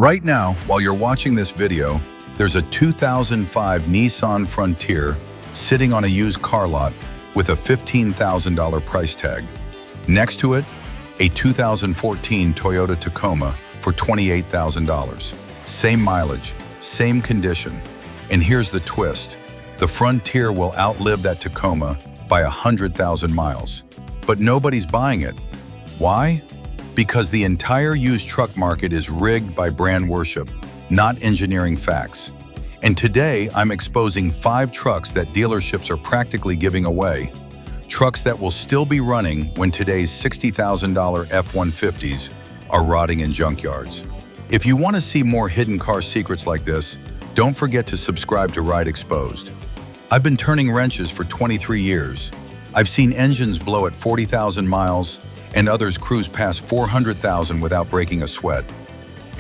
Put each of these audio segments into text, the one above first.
Right now, while you're watching this video, there's a 2005 Nissan Frontier sitting on a used car lot with a $15,000 price tag. Next to it, a 2014 Toyota Tacoma for $28,000. Same mileage, same condition. And here's the twist. The Frontier will outlive that Tacoma by 100,000 miles. But nobody's buying it. Why? Because the entire used truck market is rigged by brand worship, not engineering facts. And today, I'm exposing 5 trucks that dealerships are practically giving away. Trucks that will still be running when today's $60,000 F-150s are rotting in junkyards. If you want to see more hidden car secrets like this, don't forget to subscribe to RideExposed. I've been turning wrenches for 23 years. I've seen engines blow at 40,000 miles, and others cruise past 400,000 without breaking a sweat.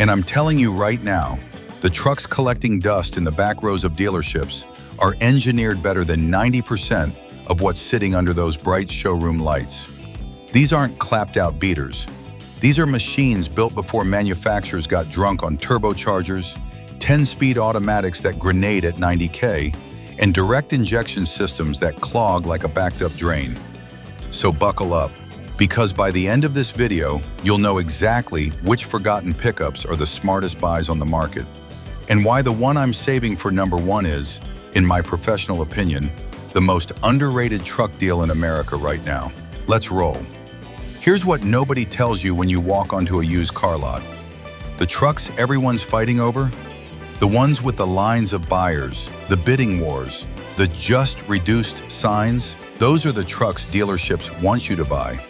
And I'm telling you right now, the trucks collecting dust in the back rows of dealerships are engineered better than 90% of what's sitting under those bright showroom lights. These aren't clapped-out beaters. These are machines built before manufacturers got drunk on turbochargers, 10-speed automatics that grenade at 90K, and direct injection systems that clog like a backed-up drain. So buckle up, because by the end of this video, you'll know exactly which forgotten pickups are the smartest buys on the market, and why the one I'm saving for number 1 is, in my professional opinion, the most underrated truck deal in America right now. Let's roll. Here's what nobody tells you when you walk onto a used car lot. The trucks everyone's fighting over? The ones with the lines of buyers, the bidding wars, the just reduced signs, those are the trucks dealerships want you to buy.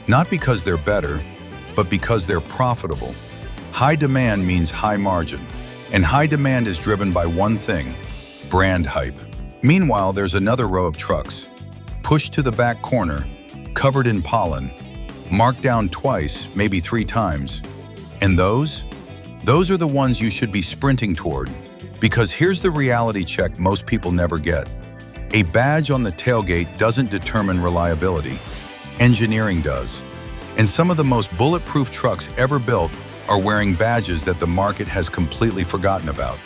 Not because they're better, but because they're profitable. High demand means high margin, and high demand is driven by one thing: brand hype. Meanwhile, there's another row of trucks, pushed to the back corner, covered in pollen, marked down twice, maybe 3 times. And those are the ones you should be sprinting toward, because here's the reality check most people never get. A badge on the tailgate doesn't determine reliability. Engineering does. And some of the most bulletproof trucks ever built are wearing badges that the market has completely forgotten about.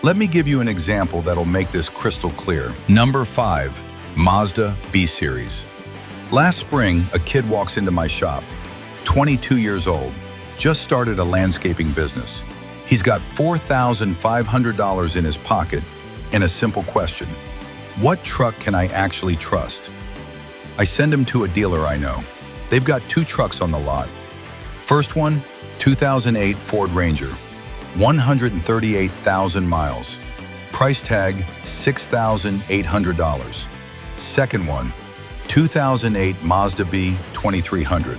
Let me give you an example that'll make this crystal clear. Number 5, Mazda B-Series. Last spring, a kid walks into my shop, 22 years old, just started a landscaping business. He's got $4,500 in his pocket and a simple question: what truck can I actually trust? I send him to a dealer I know. They've got 2 trucks on the lot. First one, 2008 Ford Ranger, 138,000 miles. Price tag, $6,800. Second one, 2008 Mazda B-2300,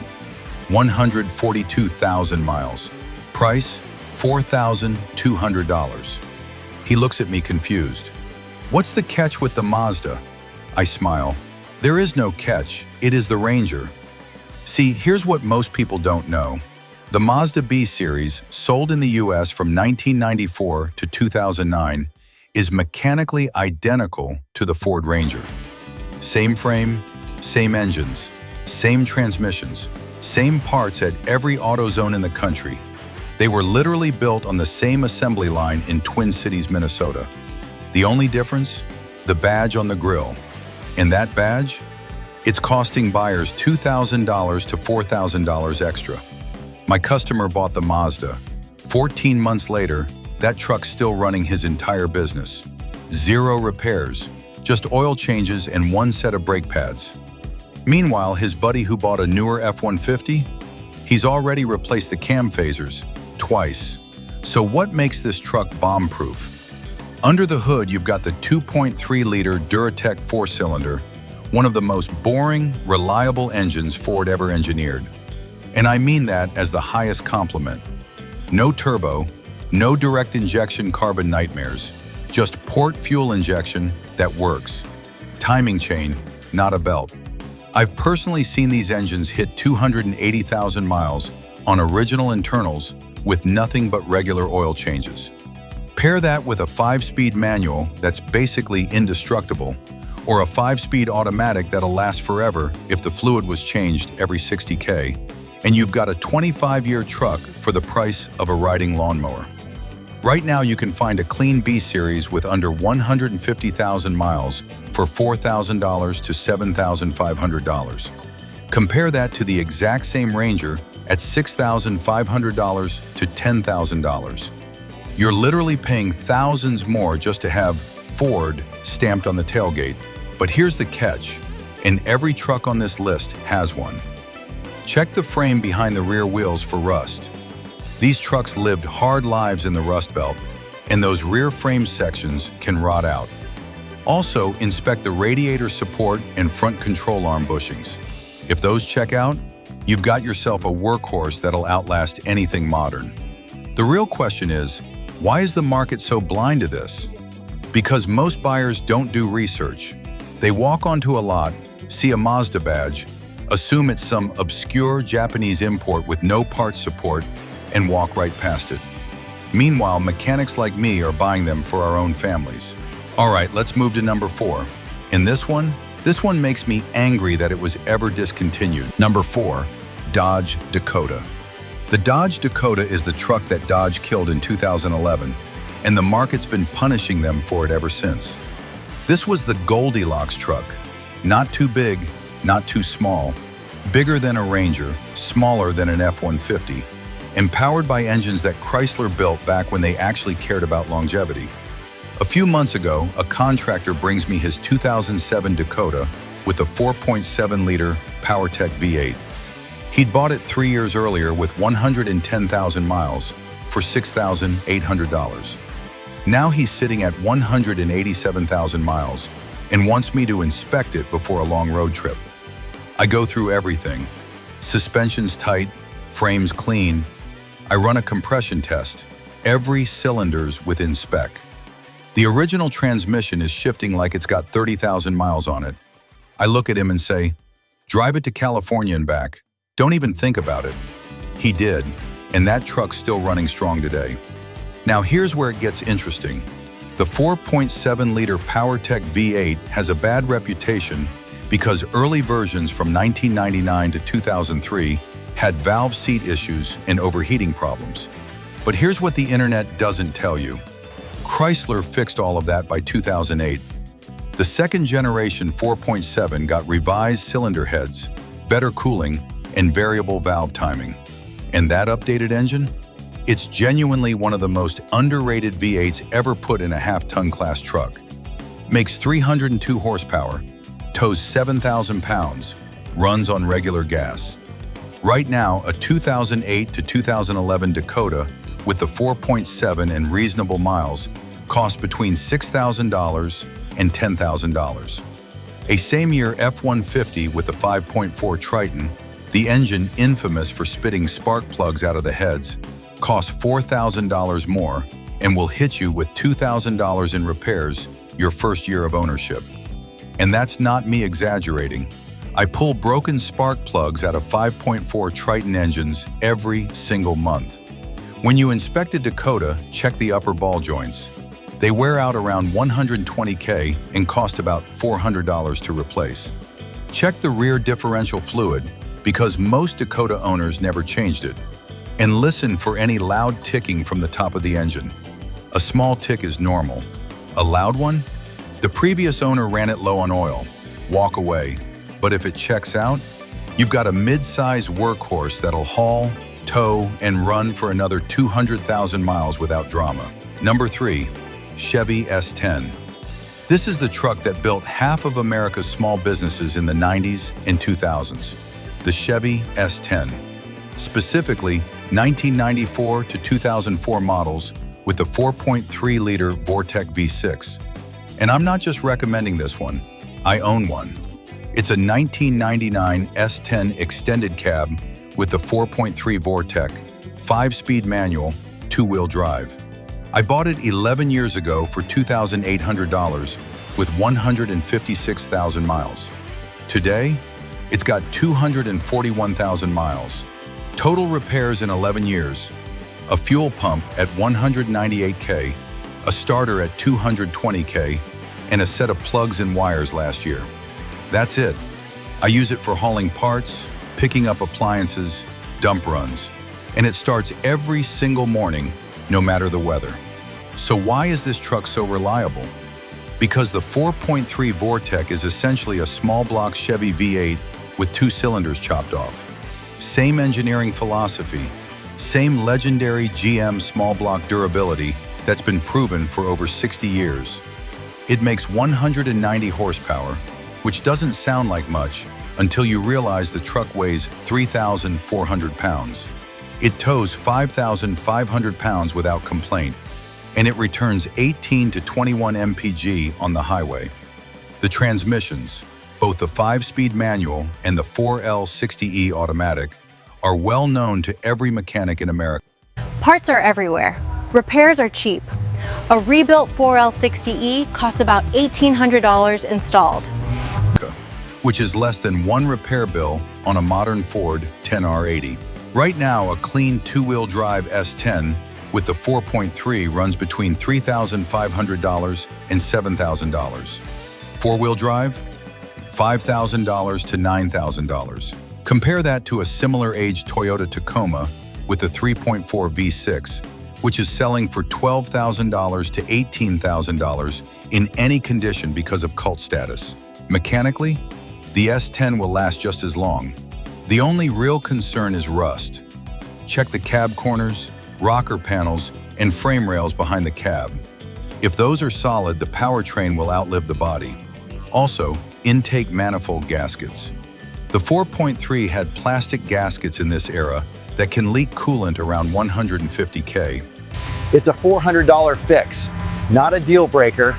142,000 miles. Price, $4,200. He looks at me confused. What's the catch with the Mazda? I smile. There is no catch, it is the Ranger. See, here's what most people don't know. The Mazda B-Series, sold in the US from 1994 to 2009, is mechanically identical to the Ford Ranger. Same frame, same engines, same transmissions, same parts at every AutoZone in the country. They were literally built on the same assembly line in Twin Cities, Minnesota. The only difference? The badge on the grille. And that badge? It's costing buyers $2,000 to $4,000 extra. My customer bought the Mazda. 14 months later, that truck's still running his entire business. 0 repairs, just oil changes and 1 set of brake pads. Meanwhile, his buddy who bought a newer F-150, he's already replaced the cam phasers twice. So what makes this truck bomb-proof? Under the hood, you've got the 2.3-liter Duratec 4-cylinder, one of the most boring, reliable engines Ford ever engineered. And I mean that as the highest compliment. No turbo, no direct injection carbon nightmares, just port fuel injection that works. Timing chain, not a belt. I've personally seen these engines hit 280,000 miles on original internals with nothing but regular oil changes. Pair that with a 5-speed manual that's basically indestructible, or a 5-speed automatic that'll last forever if the fluid was changed every 60K, and you've got a 25-year truck for the price of a riding lawnmower. Right now, you can find a clean B-Series with under 150,000 miles for $4,000 to $7,500. Compare that to the exact same Ranger at $6,500 to $10,000. You're literally paying thousands more just to have Ford stamped on the tailgate. But here's the catch, and every truck on this list has one. Check the frame behind the rear wheels for rust. These trucks lived hard lives in the Rust Belt, and those rear frame sections can rot out. Also, inspect the radiator support and front control arm bushings. If those check out, you've got yourself a workhorse that'll outlast anything modern. The real question is, why is the market so blind to this? Because most buyers don't do research. They walk onto a lot, see a Mazda badge, assume it's some obscure Japanese import with no parts support, and walk right past it. Meanwhile, mechanics like me are buying them for our own families. All right, let's move to number 4. And this one makes me angry that it was ever discontinued. Number 4, Dodge Dakota. The Dodge Dakota is the truck that Dodge killed in 2011, and the market's been punishing them for it ever since. This was the Goldilocks truck. Not too big, not too small, bigger than a Ranger, smaller than an F-150, empowered by engines that Chrysler built back when they actually cared about longevity. A few months ago, a contractor brings me his 2007 Dakota with a 4.7-liter PowerTech V8. He'd bought it 3 years earlier with 110,000 miles for $6,800. Now he's sitting at 187,000 miles and wants me to inspect it before a long road trip. I go through everything. Suspension's tight, frame's clean. I run a compression test. Every cylinder's within spec. The original transmission is shifting like it's got 30,000 miles on it. I look at him and say, "Drive it to California and back. Don't even think about it." He did, and that truck's still running strong today. Now here's where it gets interesting. The 4.7-liter PowerTech V8 has a bad reputation because early versions from 1999 to 2003 had valve seat issues and overheating problems. But here's what the internet doesn't tell you. Chrysler fixed all of that by 2008. The second generation 4.7 got revised cylinder heads, better cooling, and variable valve timing. And that updated engine? It's genuinely one of the most underrated V8s ever put in a half-ton class truck. Makes 302 horsepower, tows 7,000 pounds, runs on regular gas. Right now, a 2008 to 2011 Dakota with the 4.7 and reasonable miles costs between $6,000 and $10,000. A same-year F-150 with the 5.4 Triton, the engine infamous for spitting spark plugs out of the heads, costs $4,000 more and will hit you with $2,000 in repairs your first year of ownership. And that's not me exaggerating. I pull broken spark plugs out of 5.4 Triton engines every single month. When you inspect a Dakota, check the upper ball joints. They wear out around $120K and cost about $400 to replace. Check the rear differential fluid because most Dakota owners never changed it. And listen for any loud ticking from the top of the engine. A small tick is normal. A loud one? The previous owner ran it low on oil. Walk away. But if it checks out, you've got a mid-size workhorse that'll haul, tow, and run for another 200,000 miles without drama. Number 3, Chevy S10. This is the truck that built half of America's small businesses in the 90s and 2000s. The Chevy S10. Specifically, 1994 to 2004 models with the 4.3-liter Vortec V6. And I'm not just recommending this one, I own one. It's a 1999 S10 extended cab with the 4.3 Vortec, 5-speed manual, 2-wheel drive. I bought it 11 years ago for $2,800 with 156,000 miles. Today, it's got 241,000 miles. Total repairs in 11 years, a fuel pump at 198K, a starter at 220K, and a set of plugs and wires last year. That's it. I use it for hauling parts, picking up appliances, dump runs, and it starts every single morning, no matter the weather. So why is this truck so reliable? Because the 4.3 Vortec is essentially a small block Chevy V8 with 2 cylinders chopped off. Same engineering philosophy, same legendary GM small block durability that's been proven for over 60 years. It makes 190 horsepower, which doesn't sound like much until you realize the truck weighs 3,400 pounds. It tows 5,500 pounds without complaint, and it returns 18 to 21 mpg on the highway. The transmissions, both the 5-speed manual and the 4L60E automatic, are well known to every mechanic in America. Parts are everywhere. Repairs are cheap. A rebuilt 4L60E costs about $1,800 installed, which is less than one repair bill on a modern Ford 10R80. Right now, a clean 2-wheel drive S10 with the 4.3 runs between $3,500 and $7,000. 4-wheel drive, $5,000 to $9,000. Compare that to a similar age Toyota Tacoma with the 3.4 V6, which is selling for $12,000 to $18,000 in any condition because of cult status. Mechanically, the S10 will last just as long. The only real concern is rust. Check the cab corners, rocker panels, and frame rails behind the cab. If those are solid, the powertrain will outlive the body. Also, intake manifold gaskets. The 4.3 had plastic gaskets in this era that can leak coolant around 150K. It's a $400 fix, not a deal breaker,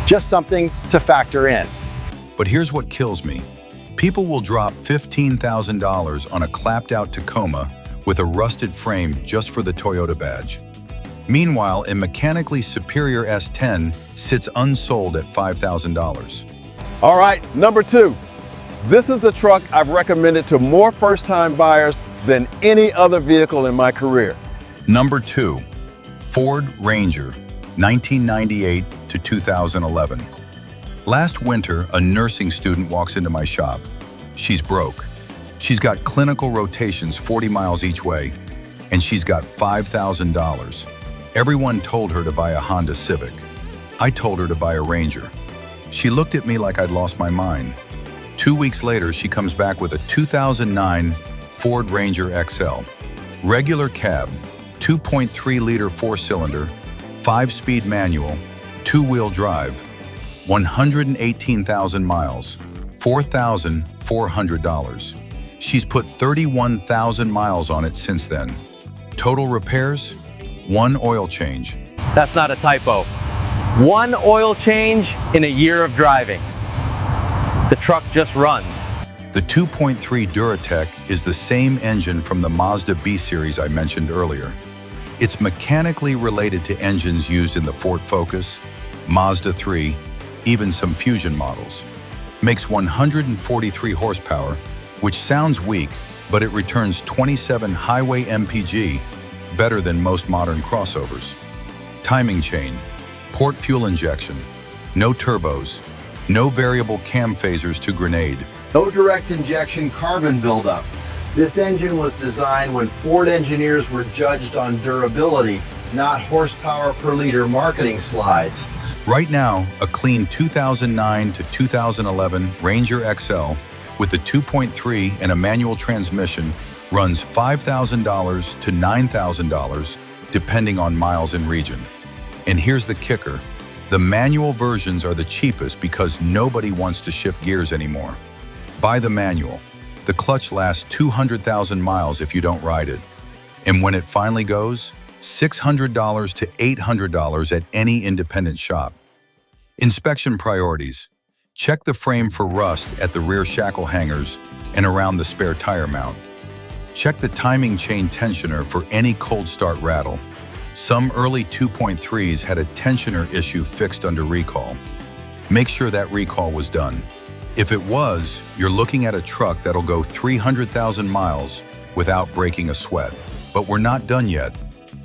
just something to factor in. But here's what kills me. People will drop $15,000 on a clapped-out Tacoma with a rusted frame just for the Toyota badge. Meanwhile, a mechanically superior S10 sits unsold at $5,000. All right, number 2. This is the truck I've recommended to more first-time buyers than any other vehicle in my career. Number 2, Ford Ranger, 1998 to 2011. Last winter, a nursing student walks into my shop. She's broke. She's got clinical rotations 40 miles each way, and she's got $5,000. Everyone told her to buy a Honda Civic. I told her to buy a Ranger. She looked at me like I'd lost my mind. 2 weeks later, she comes back with a 2009 Ford Ranger XL. Regular cab, 2.3-liter 4-cylinder, 5-speed manual, 2-wheel drive, 118,000 miles, $4,400. She's put 31,000 miles on it since then. Total repairs, 1 oil change. That's not a typo. 1 oil change in a year of driving. The truck just runs. The 2.3 Duratec is the same engine from the Mazda B-Series I mentioned earlier. It's mechanically related to engines used in the Ford Focus, Mazda 3, even some Fusion models. Makes 143 horsepower, which sounds weak, but it returns 27 highway mpg, better than most modern crossovers. Timing chain, port fuel injection, no turbos, no variable cam phasers to grenade. No direct injection carbon buildup. This engine was designed when Ford engineers were judged on durability, not horsepower per liter marketing slides. Right now, a clean 2009 to 2011 Ranger XL with the 2.3 and a manual transmission runs $5,000 to $9,000 depending on miles and region. And here's the kicker. The manual versions are the cheapest because nobody wants to shift gears anymore. Buy the manual. The clutch lasts 200,000 miles if you don't ride it. And when it finally goes, $600 to $800 at any independent shop. Inspection priorities. Check the frame for rust at the rear shackle hangers and around the spare tire mount. Check the timing chain tensioner for any cold start rattle. Some early 2.3s had a tensioner issue fixed under recall. Make sure that recall was done. If it was, you're looking at a truck that'll go 300,000 miles without breaking a sweat. But we're not done yet,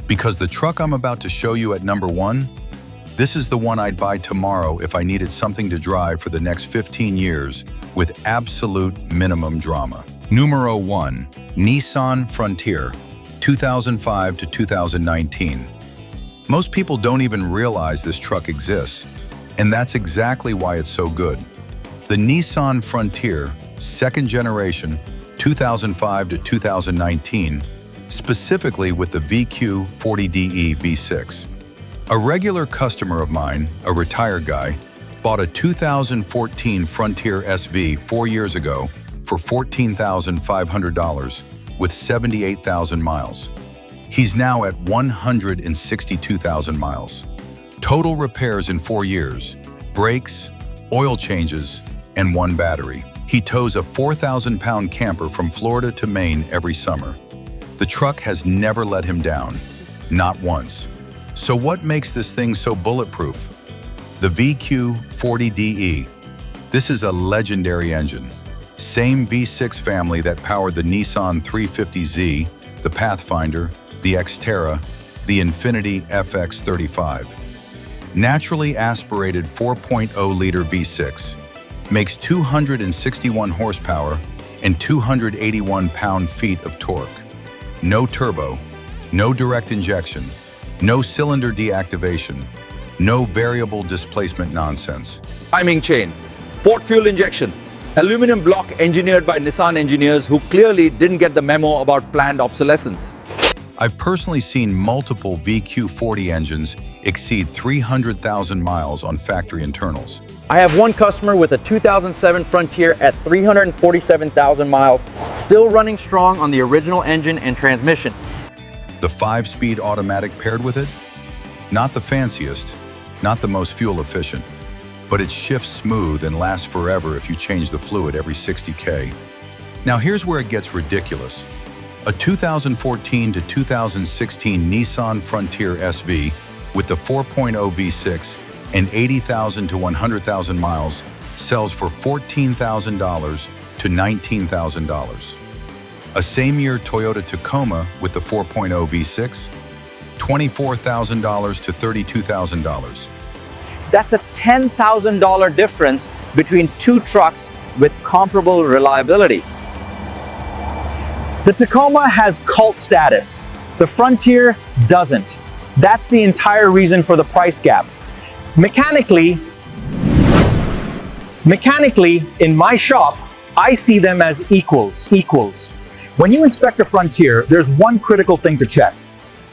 because the truck I'm about to show you at number 1, this is the one I'd buy tomorrow if I needed something to drive for the next 15 years with absolute minimum drama. Numero 1. Nissan Frontier, 2005 to 2019. Most people don't even realize this truck exists, and that's exactly why it's so good. The Nissan Frontier, second generation, 2005 to 2019, specifically with the VQ40DE V6. A regular customer of mine, a retired guy, bought a 2014 Frontier SV 4 years ago for $14,500 with 78,000 miles. He's now at 162,000 miles. Total repairs in 4 years, brakes, oil changes, and 1 battery. He tows a 4,000-pound camper from Florida to Maine every summer. The truck has never let him down, not once. So what makes this thing so bulletproof? The VQ40DE. This is a legendary engine. Same V6 family that powered the Nissan 350Z, the Pathfinder, the Xterra, the Infiniti FX35. Naturally aspirated 4.0-liter V6 makes 261 horsepower and 281 pound-feet of torque. No turbo, no direct injection, no cylinder deactivation, no variable displacement nonsense. Timing chain, port fuel injection, aluminum block engineered by Nissan engineers who clearly didn't get the memo about planned obsolescence. I've personally seen multiple VQ40 engines exceed 300,000 miles on factory internals. I have one customer with a 2007 Frontier at 347,000 miles, still running strong on the original engine and transmission. The 5-speed automatic paired with it? Not the fanciest, not the most fuel efficient, but it shifts smooth and lasts forever if you change the fluid every 60K. Now here's where it gets ridiculous. A 2014 to 2016 Nissan Frontier SV with the 4.0 V6 and 80,000 to 100,000 miles sells for $14,000 to $19,000. A same-year Toyota Tacoma with the 4.0 V6, $24,000 to $32,000. That's a $10,000 difference between two trucks with comparable reliability. The Tacoma has cult status. The Frontier doesn't. That's the entire reason for the price gap. Mechanically, in my shop, I see them as equals. When you inspect a Frontier, there's one critical thing to check.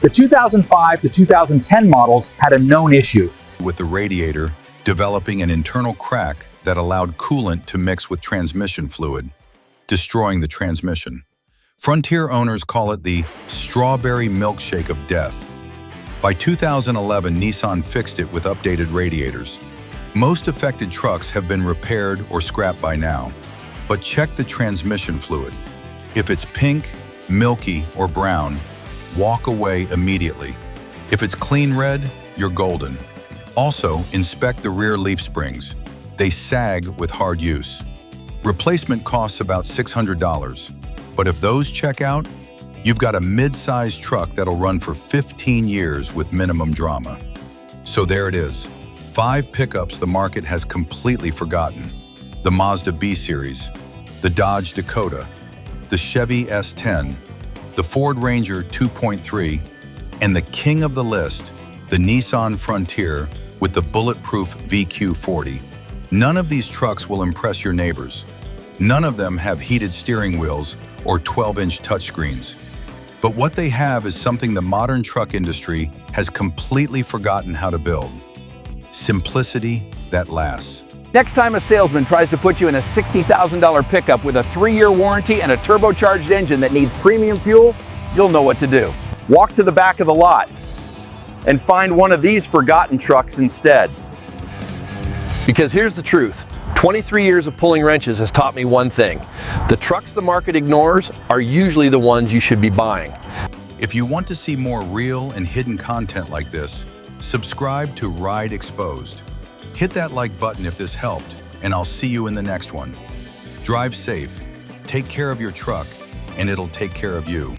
The 2005 to 2010 models had a known issue, with the radiator developing an internal crack that allowed coolant to mix with transmission fluid, destroying the transmission. Frontier owners call it the strawberry milkshake of death. By 2011, Nissan fixed it with updated radiators. Most affected trucks have been repaired or scrapped by now, but check the transmission fluid. If it's pink, milky, or brown, walk away immediately. If it's clean red, you're golden. Also, inspect the rear leaf springs. They sag with hard use. Replacement costs about $600, but if those check out, you've got a mid-sized truck that'll run for 15 years with minimum drama. So there it is, 5 pickups the market has completely forgotten. The Mazda B-Series, the Dodge Dakota, the Chevy S10, the Ford Ranger 2.3, and the king of the list, the Nissan Frontier with the Bulletproof VQ40. None of these trucks will impress your neighbors. None of them have heated steering wheels or 12-inch touchscreens. But what they have is something the modern truck industry has completely forgotten how to build. Simplicity that lasts. Next time a salesman tries to put you in a $60,000 pickup with a 3-year warranty and a turbocharged engine that needs premium fuel, you'll know what to do. Walk to the back of the lot and find one of these forgotten trucks instead. Because here's the truth. 23 years of pulling wrenches has taught me one thing. The trucks the market ignores are usually the ones you should be buying. If you want to see more real and hidden content like this, subscribe to RideExposed. Hit that like button if this helped, and I'll see you in the next one. Drive safe, take care of your truck, and it'll take care of you.